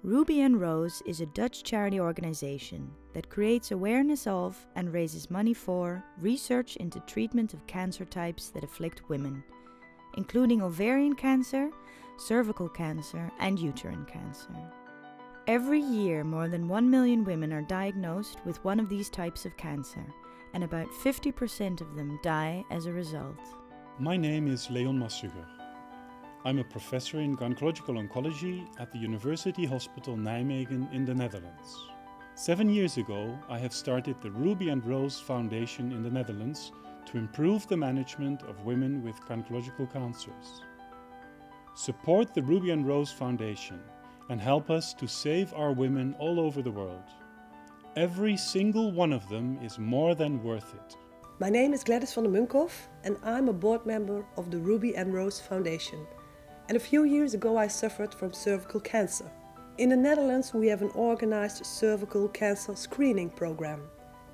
Ruby and Rose is a Dutch charity organization that creates awareness of and raises money for research into treatment of cancer types that afflict women, including ovarian cancer, cervical cancer, and uterine cancer. Every year, more than 1 million women are diagnosed with one of these types of cancer, and about 50% of them die as a result. My name is Leon Massuger. I'm a professor in gynecological oncology at the University Hospital Nijmegen in the Netherlands. 7 years ago, I have started the Ruby and Rose Foundation in the Netherlands to improve the management of women with gynecological cancers. Support the Ruby and Rose Foundation and help us to save our women all over the world. Every single one of them is more than worth it. My name is Gladys van der Munkhoff and I'm a board member of the Ruby and Rose Foundation. And a few years ago I suffered from cervical cancer. In the Netherlands we have an organized cervical cancer screening program.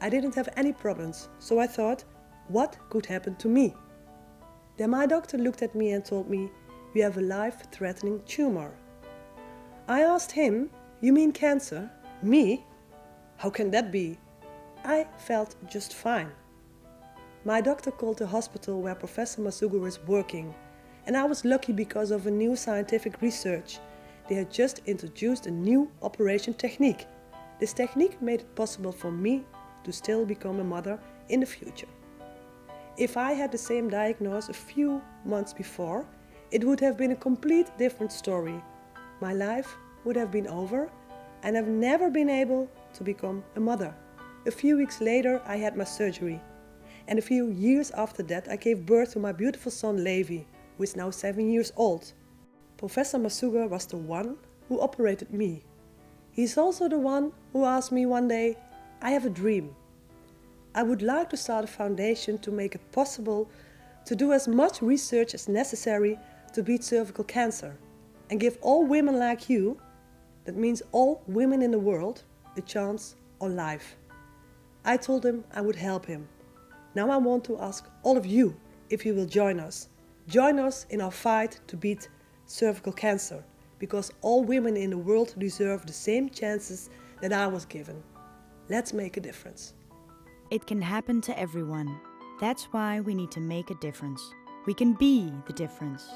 I didn't have any problems, so I thought, what could happen to me? Then my doctor looked at me and told me, you have a life-threatening tumor. I asked him, you mean cancer? Me? How can that be? I felt just fine. My doctor called the hospital where Professor Massuger is working, and I was lucky because of a new scientific research. They had just introduced a new operation technique. This technique made it possible for me to still become a mother in the future. If I had the same diagnosis a few months before, it would have been a complete different story. My life would have been over, and I've never been able to become a mother. A few weeks later I had my surgery, and a few years after that I gave birth to my beautiful son Levi, who is now 7 years old. Professor Massuger was the one who operated me. He's also the one who asked me one day, I have a dream. I would like to start a foundation to make it possible to do as much research as necessary to beat cervical cancer and give all women like you, that means all women in the world, a chance on life. I told him I would help him. Now I want to ask all of you if you will join us. Join us in our fight to beat cervical cancer, because all women in the world deserve the same chances that I was given. Let's make a difference. It can happen to everyone. That's why we need to make a difference. We can be the difference.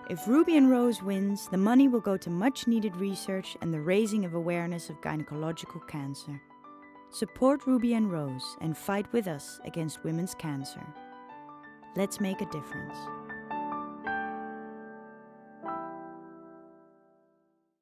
If Ruby and Rose wins, the money will go to much needed research and the raising of awareness of gynecological cancer. Support Ruby and Rose and fight with us against women's cancer. Let's make a difference.